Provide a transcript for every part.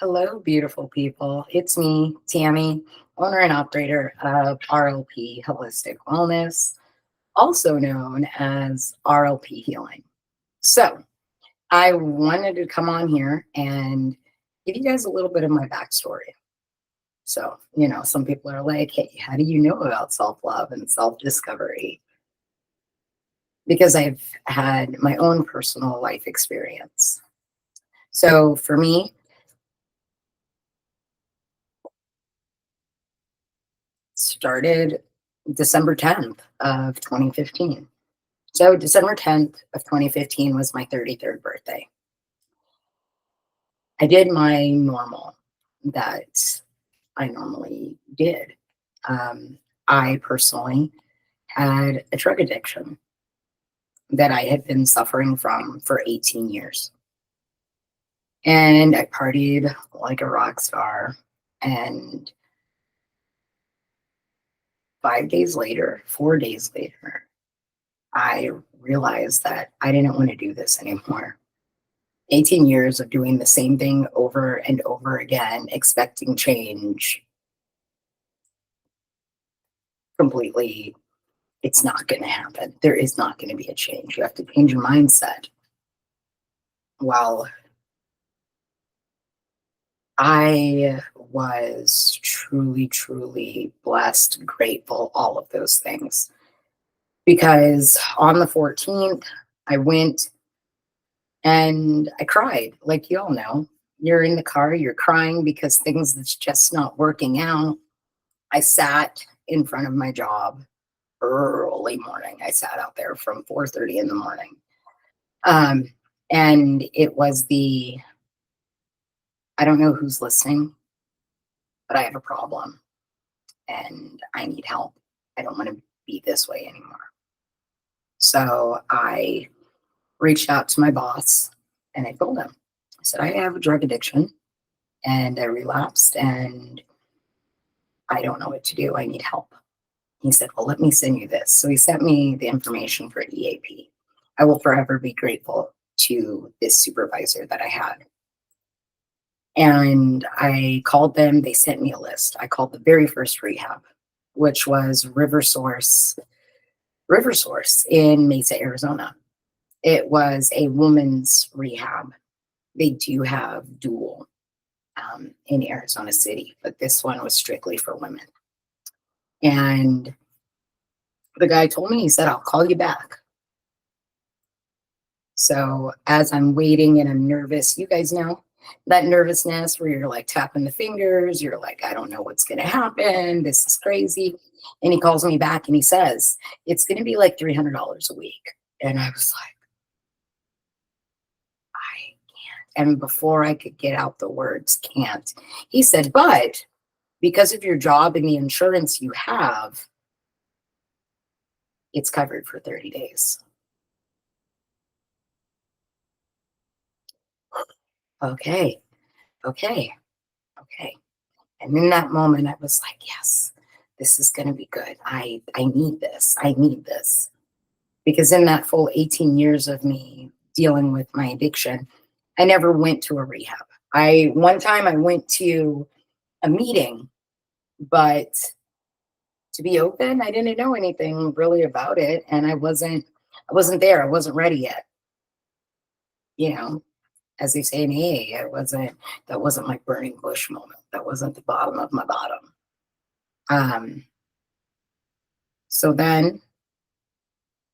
Hello, beautiful people. It's me, Tammy, owner and operator of RLP Holistic Wellness, also known as RLP Healing. So, I wanted to come on here and give you guys a little bit of my backstory. So, some people are like, hey, how do you know about self love and self discovery? Because I've had my own personal life experience. So, for me, started December 10th of 2015. So December 10th of 2015 was my 33rd birthday. I did my normal that I normally did. I personally had a drug addiction that I had been suffering from for 18 years. And I partied like a rock star. And 5 days later, 4 days later, I realized that I didn't want to do this anymore. 18 years of doing the same thing over and over again, expecting change, completely, it's not going to happen. There is not going to be a change. You have to change your mindset. Well, I was truly, truly blessed, grateful, all of those things. Because on the 14th, I went and I cried, like you all know. You're in the car, you're crying because things that's just not working out. I sat in front of my job early morning. I sat out there from 4:30 in the morning. Um, and it was I don't know who's listening, but I have a problem and I need help. I don't want to be this way anymore. So I reached out to my boss and I told him, I said, I have a drug addiction and I relapsed and I don't know what to do. I need help. He said, well, let me send you this. So he sent me the information for EAP. I will forever be grateful to this supervisor that I had. And I called them. They sent me a list. I called the very first rehab, which was River Source in Mesa, Arizona. It was a woman's rehab. They do have dual in Arizona City, but this one was strictly for women. And the guy told me, he said, I'll call you back. So as I'm waiting and I'm nervous, you guys know that nervousness where you're like tapping the fingers, you're like, I don't know what's going to happen. This is crazy. And he calls me back and he says, it's going to be like $300 a week. And I was like, I can't. And before I could get out the words can't, he said, but because of your job and the insurance you have, it's covered for 30 days. Okay. Okay. Okay. And in that moment, I was like, yes, this is going to be good. I need this. I need this. Because in that full 18 years of me dealing with my addiction, I never went to a rehab. One time I went to a meeting, but to be open, I didn't know anything really about it. And I wasn't there. I wasn't ready yet. You know, as they say in AA, that wasn't my burning bush moment. That wasn't the bottom of my bottom. Um, So then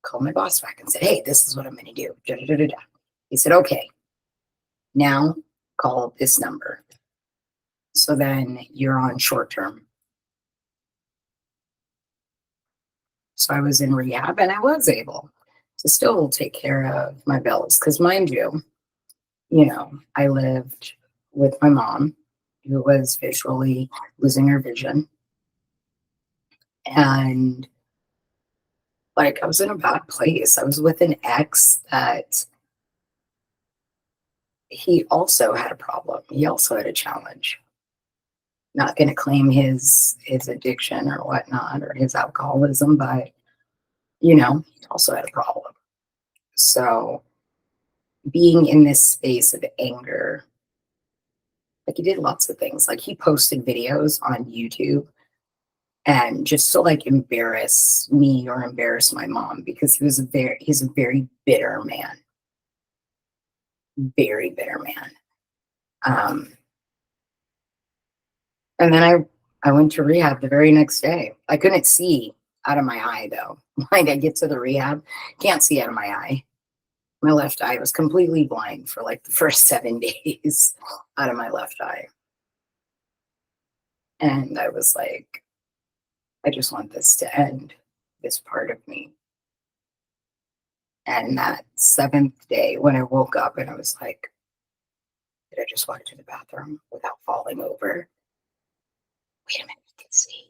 called my boss back and said, hey, this is what I'm going to do. Da, da, da, da, da. He said, okay, now call this number. So then you're on short term. So I was in rehab and I was able to still take care of my bills. Because mind you, I lived with my mom who was visually losing her vision. And like I was in a bad place. I was with an ex that he also had a problem. He also had a challenge. Not going to claim his addiction or whatnot or his alcoholism, but he also had a problem. So being in this space of anger, Like he did lots of things. Like he posted videos on YouTube and just to like embarrass me or embarrass my mom because he's a very bitter man, very bitter man. Um, and then I went to rehab the very next day. I couldn't see out of my eye though. Like I get to the rehab, can't see out of my eye. My left eye was completely blind for like the first 7 days out of my left eye. And I was like, I just want this to end, this part of me. And that seventh day, when I woke up and I was like, did I just walk to the bathroom without falling over? Wait a minute, you can see.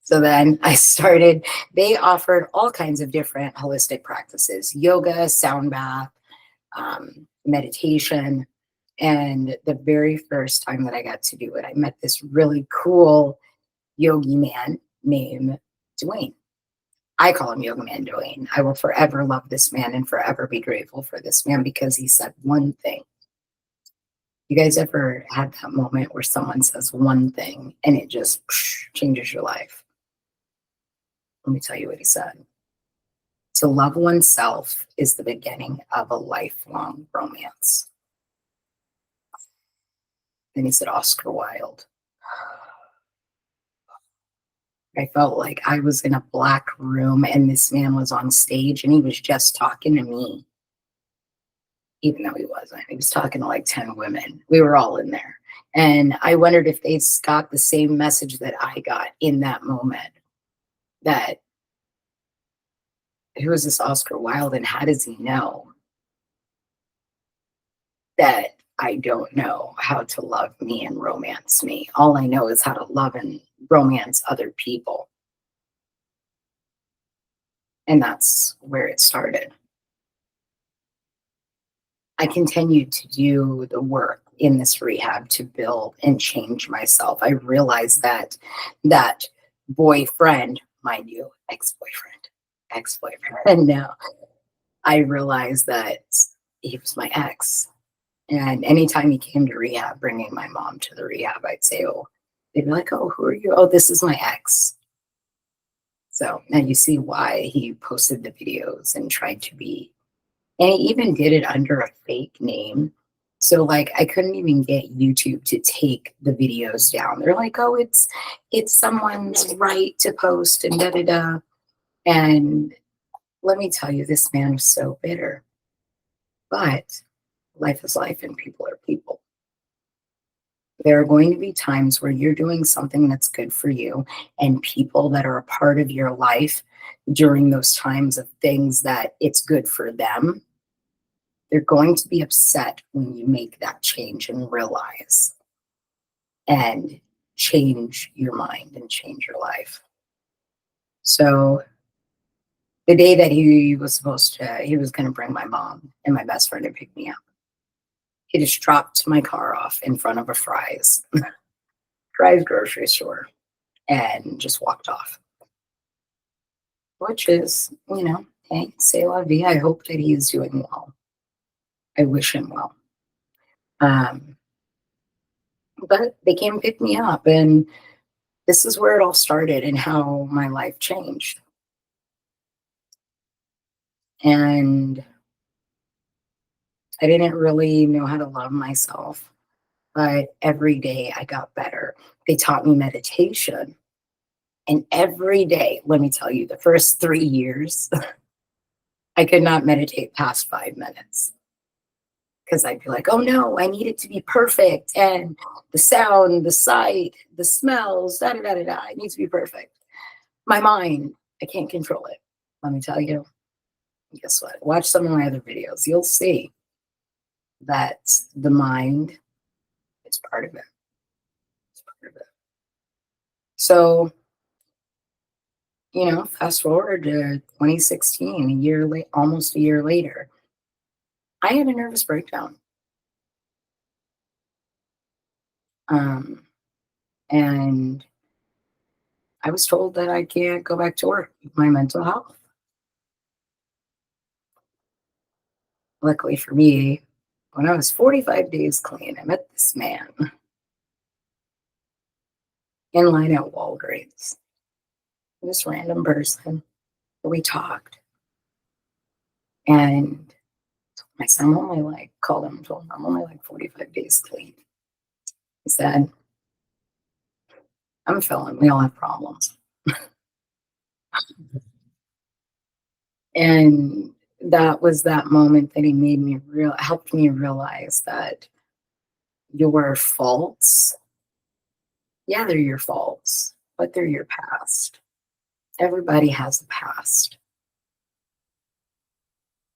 So then I started, they offered all kinds of different holistic practices yoga, sound bath, meditation. And the very first time that I got to do it, I met this really cool yogi man named Dwayne. I call him Yoga Man Dwayne. I will forever love this man and forever be grateful for this man because he said one thing. You guys ever had that moment where someone says one thing and it just changes your life? Let me tell you what he said. To love oneself is the beginning of a lifelong romance. Then he said Oscar Wilde. I felt like I was in a black room and this man was on stage and he was just talking to me, even though he wasn't. He was talking to like 10 women. We were all in there. And I wondered if they got the same message that I got in that moment, that who is this Oscar Wilde and how does he know that I don't know how to love me and romance me? All I know is how to love and romance other people. And that's where it started. I continued to do the work in this rehab to build and change myself. I realized that that boyfriend, mind you, ex-boyfriend now, I realized that he was my ex. And anytime he came to rehab, bringing my mom to the rehab, I'd say, oh, they'd be like, oh, who are you? Oh, this is my ex. So now you see why he posted the videos and tried to be, and he even did it under a fake name. So like I couldn't even get YouTube to take the videos down. They're like, oh, it's someone's right to post and da da da. And let me tell you, this man was so bitter. But life is life and people are people. There are going to be times where you're doing something that's good for you, and people that are a part of your life during those times of things that it's good for them, they're going to be upset when you make that change and realize and change your mind and change your life. So the day that he was he was going to bring my mom and my best friend to pick me up, he just dropped my car off in front of a Fry's grocery store and just walked off. Which is, hey, say la vie. I hope that he is doing well. I wish him well. Um, but they came and picked me up, and this is where it all started and how my life changed. And I didn't really know how to love myself, but every day I got better. They taught me meditation. And every day, let me tell you, the first 3 years, I could not meditate past 5 minutes because I'd be like, oh no, I need it to be perfect. And the sound, the sight, the smells, da da da da da, it needs to be perfect. My mind, I can't control it. Let me tell you, guess what? Watch some of my other videos. You'll see that the mind is part of it. It's part of it. So, fast forward to 2016, a year late, almost a year later, I had a nervous breakdown. Um, and I was told that I can't go back to work with my mental health. Luckily for me, When I was 45 days clean, I met this man in line at Walgreens. This random person. We talked, and I said, I'm only like, called him, told him I'm only like 45 days clean. He said, I'm feeling, we all have problems. And that was that moment that he made me real, helped me realize that your faults, yeah, they're your faults, but they're your past. Everybody has a past.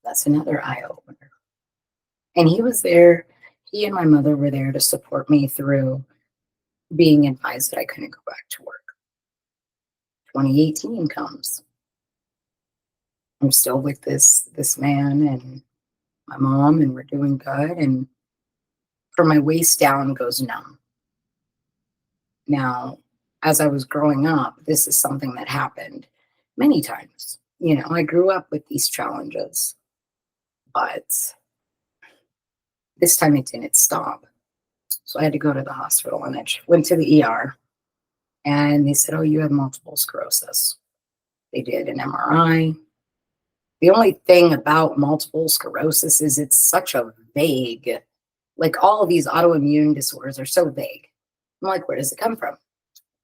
That's another eye opener. And he was there, he and my mother were there to support me through being advised that I couldn't go back to work. 2018 comes. I'm still with this man and my mom, and we're doing good. And from my waist down goes numb. Now, as I was growing up, this is something that happened many times. You know, I grew up with these challenges, but this time it didn't stop. So I had to go to the hospital, and I went to the ER, and they said, "Oh, you have multiple sclerosis." They did an MRI. The only thing about multiple sclerosis is it's such a vague, like all of these autoimmune disorders are so vague. I'm like, where does it come from?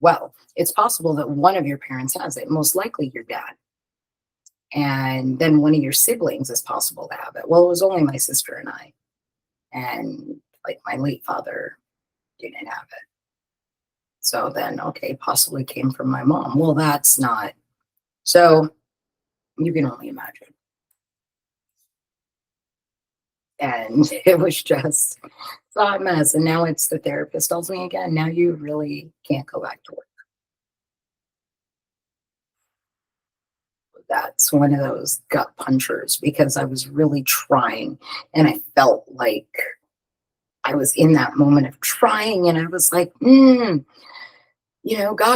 Well, it's possible that one of your parents has it, most likely your dad. And then one of your siblings is possible to have it. Well, it was only my sister and I. And like my late father didn't have it. So then, okay, possibly came from my mom. Well, that's not. So you can only imagine. And it was just a hot mess. And now it's the therapist tells me again, now you really can't go back to work. That's one of those gut punchers because I was really trying and I felt like I was in that moment of trying and I was like, God,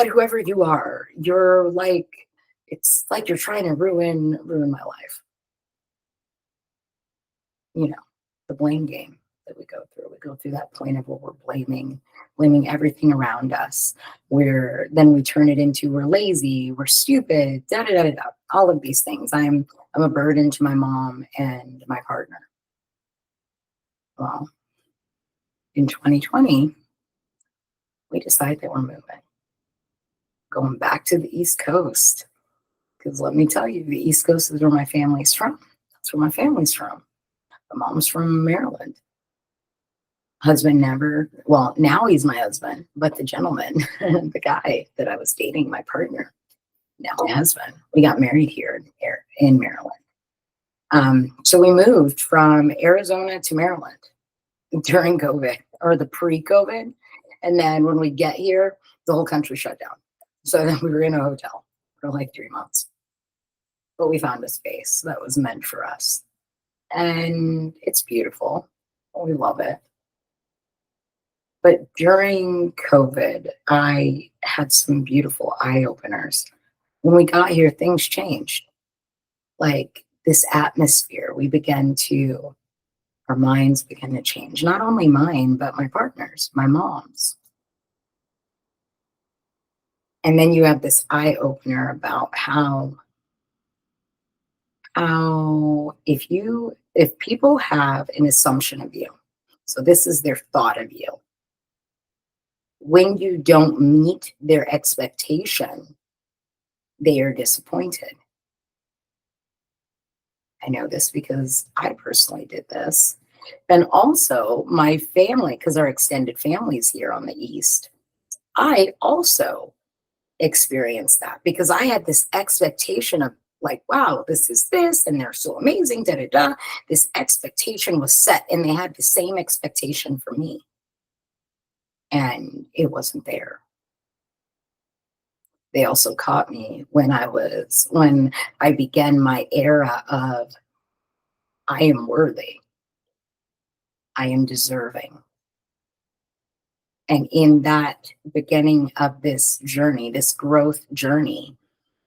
whoever you are, you're like, it's like you're trying to ruin my life. You know, the blame game that we go through. We go through that point of where we're blaming everything around us. Where then we turn it into we're lazy, we're stupid, da da da da. All of these things. I'm a burden to my mom and my partner. Well, in 2020, we decided that we're moving, going back to the East Coast. Because let me tell you, the East Coast is where my family's from. That's where my family's from. My mom's from Maryland. Husband never, well, now he's my husband, but the gentleman, the guy that I was dating, my partner, now my husband, we got married here in Maryland. So we moved from Arizona to Maryland during COVID or the pre-COVID. And then when we get here, the whole country shut down. So then we were in a hotel for like 3 months. But we found a space that was meant for us. And it's beautiful. We love it. But during COVID, I had some beautiful eye openers. When we got here, things changed. Like this atmosphere, our minds began to change. Not only mine, but my partner's, my mom's. And then you have this eye opener about how if people have an assumption of you, so this is their thought of you, when you don't meet their expectation, they are disappointed. I know this because I personally did this. And also my family, because our extended families here on the East, I also experienced that because I had this expectation of like, wow, this is this, and they're so amazing, da da da. This expectation was set, and they had the same expectation for me. And it wasn't there. They also caught me when I began my era of I am worthy. I am deserving. And in that beginning of this journey, this growth journey,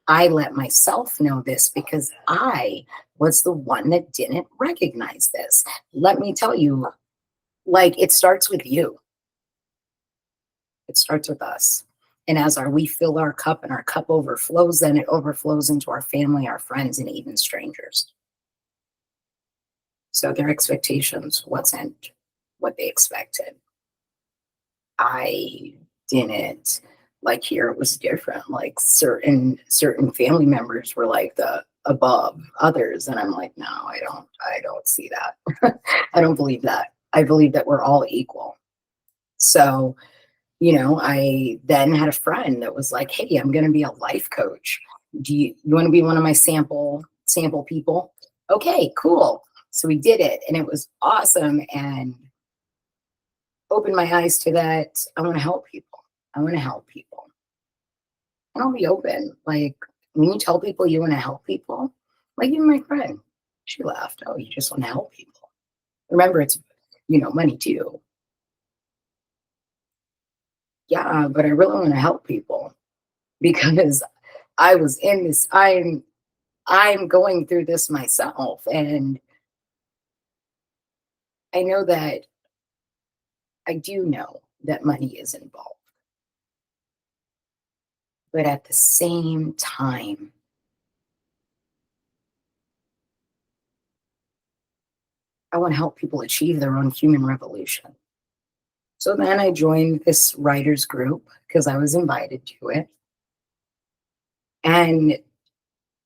I let myself know this because I was the one that didn't recognize this. Let me tell you, like, it starts with you. It starts with us. And as we fill our cup and our cup overflows, then it overflows into our family, our friends, and even strangers. So their expectations wasn't what they expected. I didn't like here it was different. Like certain family members were like the above others. And I'm like, no, I don't see that. I don't believe that. I believe that we're all equal. So, I then had a friend that was like, hey, I'm gonna be a life coach. Do you want to be one of my sample people? Okay, cool. So we did it and it was awesome and opened my eyes to that. I want to help people. I want to help people. And I'll be open. Like when you tell people you want to help people, like even my friend, she laughed. Oh, you just want to help people. Remember, it's money too. Yeah, but I really want to help people because I was in this. I'm going through this myself, and I know that I do know that money is involved, but at the same time, I want to help people achieve their own human revolution. So then I joined this writers group because I was invited to it. And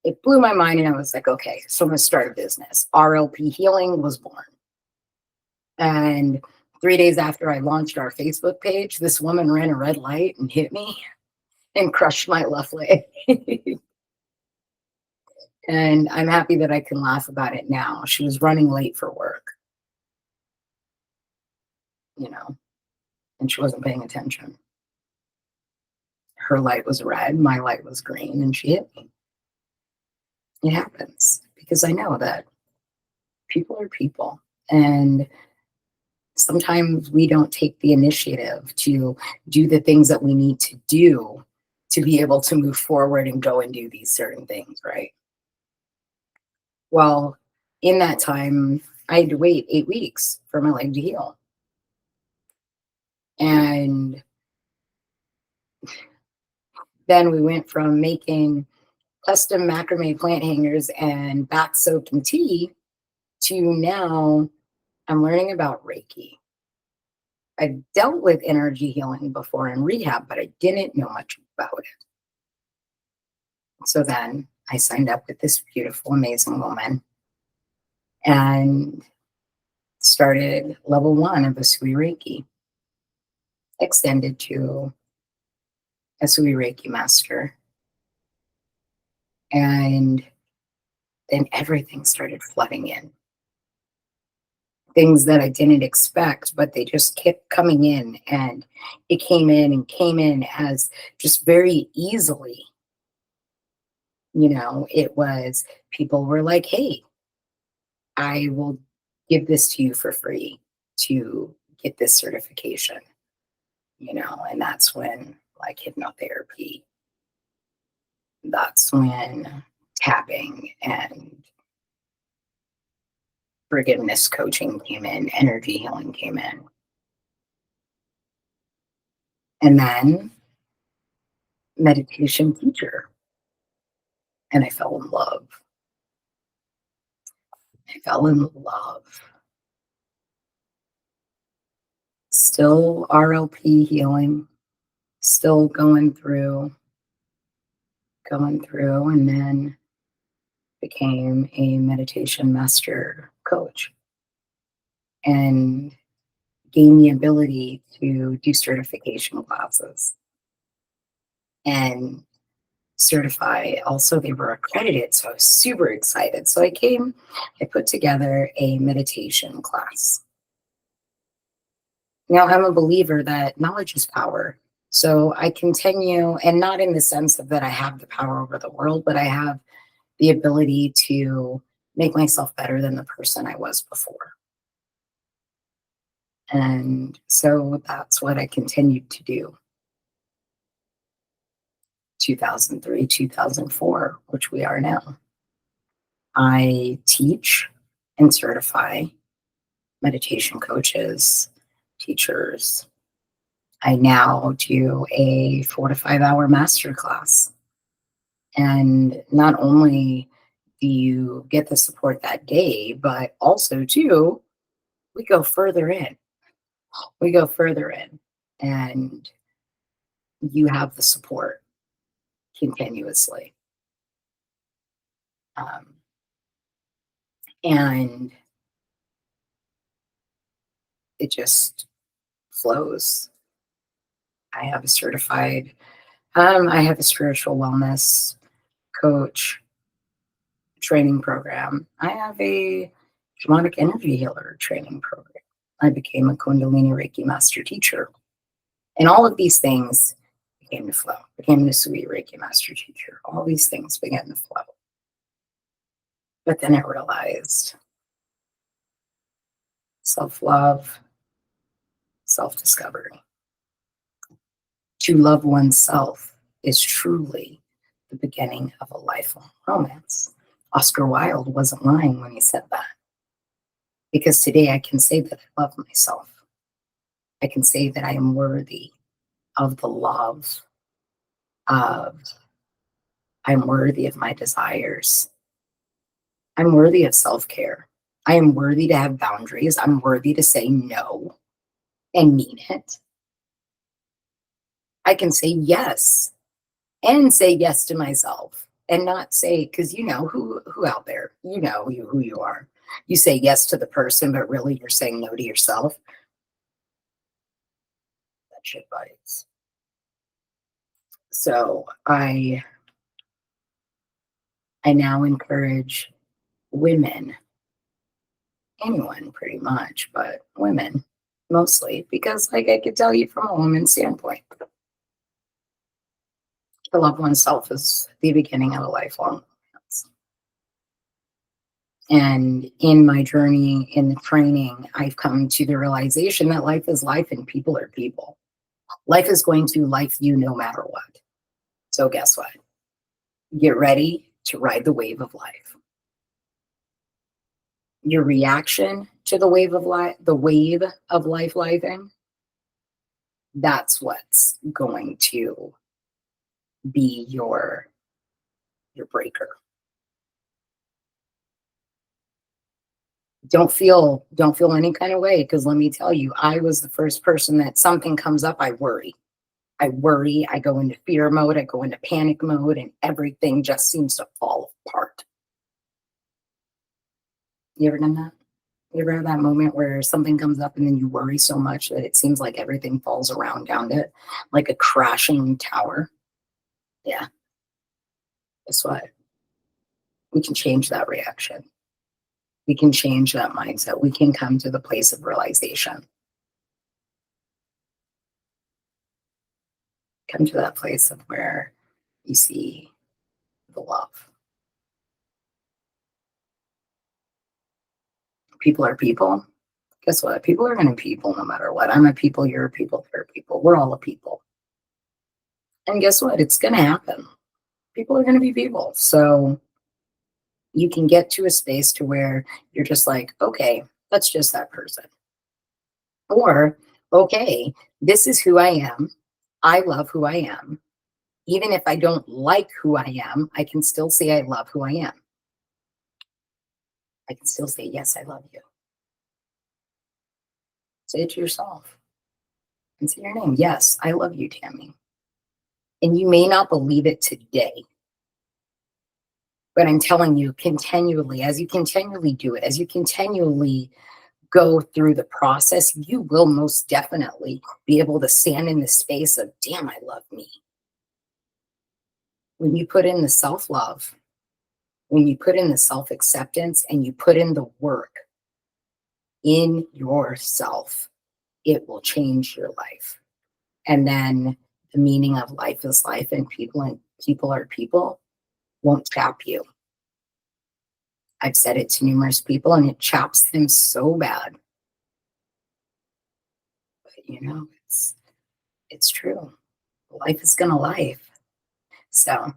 it blew my mind. And I was like, okay, so I'm going to start a business. RLP Healing was born. And 3 days after I launched our Facebook page, this woman ran a red light and hit me and crushed my left leg. And I'm happy that I can laugh about it now. She was running late for work, you know, and she wasn't paying attention. Her light was red, my light was green, and she hit me. It happens because I know that people are people. And sometimes we don't take the initiative to do the things that we need to do to be able to move forward and go and do these certain things, right? Well, in that time, I had to wait 8 weeks for my leg to heal. And then we went from making custom macrame plant hangers and bath soaking tea to now I'm learning about Reiki. I dealt with energy healing before in rehab, but I didn't know much about it. So then I signed up with this beautiful, amazing woman and started level 1 of Asui Reiki, extended to Asui Reiki Master. And then everything started flooding in. Things that I didn't expect, but they just kept coming in. And it came in as just very easily. It was people were like, hey, I will give this to you for free to get this certification, and that's when like hypnotherapy, that's when tapping and forgiveness coaching came in, energy healing came in. And then meditation teacher. And I fell in love. I fell in love. Still RLP healing, still going through, and then became a meditation master coach and gained the ability to do certification classes and certify. Also, they were accredited, so I was super excited. So I put together a meditation class. Now, I'm a believer that knowledge is power. So I continue, and not in the sense of that I have the power over the world, but I have the ability to make myself better than the person I was before. And so that's what I continued to do. 2003, 2004, which we are now. I teach and certify meditation coaches, teachers. I now do a 4 to 5 hour masterclass. And not only do you get the support that day, but also, too, we go further in. We go further in, and you have the support continuously. Um, and it just flows. I have a certified, I have a spiritual wellness coach training program. I have a shamanic energy healer training program. I became a Kundalini Reiki master teacher. And all of these things began to flow, became the sweet Reiki master teacher. All these things began to flow. But then I realized self love, self discovery. To love oneself is truly the beginning of a lifelong romance. Oscar Wilde wasn't lying when he said that. Because today I can say that I love myself. I can say that I am worthy of the love of, I'm worthy of my desires. I'm worthy of self care. I am worthy to have boundaries. I'm worthy to say no and mean it. I can say yes and say yes to myself and not say, because you know who out there, you know who you are. You say yes to the person, but really you're saying no to yourself. That shit bites. So I now encourage women, anyone pretty much, but women mostly, because like I could tell you from a woman's standpoint, to love oneself is the beginning of a lifelong romance. And in my journey in the training, I've come to the realization that life is life and people are people. Life is going to life you no matter what. So guess what? Get ready to ride the wave of life. Your reaction to the wave of life, lifing, that's what's going to be your breaker. Don't feel any kind of way, because let me tell you, I was the first person that something comes up, I worry. I go into fear mode, I go into panic mode, and everything just seems to fall apart. You ever done that? You ever have that moment where something comes up and then you worry so much that it seems like everything falls around it, like a crashing tower? Yeah. Guess what? We can change that reaction. We can change that mindset. We can come to the place of realization. Come to that place of where you see the love. People are people. Guess what? People are going to people no matter what. I'm a people, you're a people, they're a people. We're all a people. And guess what? It's going to happen. People are going to be people. So you can get to a space to where you're just like, okay, that's just that person. Or, okay, this is who I am. I love who I am. Even if I don't like who I am, I can still say I love who I am. I can still say, yes, I love you. Say it to yourself and say your name. Yes, I love you, Tammie. And you may not believe it today, but I'm telling you, continually, as you continually do it, as you continually go through the process, you will most definitely be able to stand in the space of, damn, I love me. When you put in the self love, when you put in the self acceptance, and you put in the work in yourself, it will change your life. And then the meaning of life is life, and people are people won't chap you. I've said it to numerous people and it chaps them so bad. But it's true. Life is gonna life. So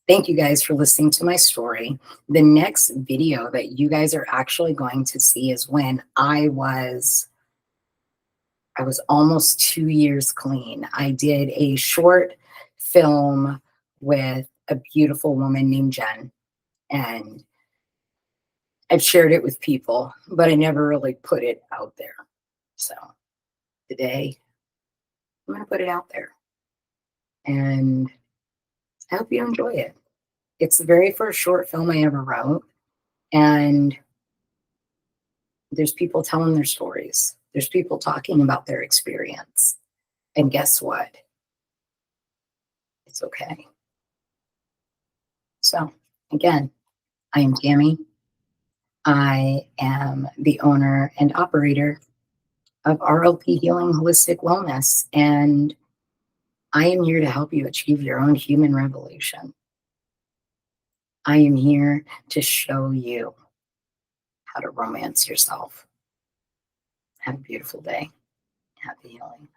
Thank you guys for listening to my story. The next video that you guys are actually going to see is when I was almost 2 years clean. I did a short film with a beautiful woman named Jen, and I've shared it with people, but I never really put it out there. So today I'm going to put it out there, and I hope you enjoy it. It's the very first short film I ever wrote, and there's people telling their stories. There's people talking about their experience. And guess what? It's okay. So, again, I am Tammie. I am the owner and operator of RLP Healing Holistic Wellness, and I am here to help you achieve your own human revolution. I am here to show you how to romance yourself. Have a beautiful day. Happy healing.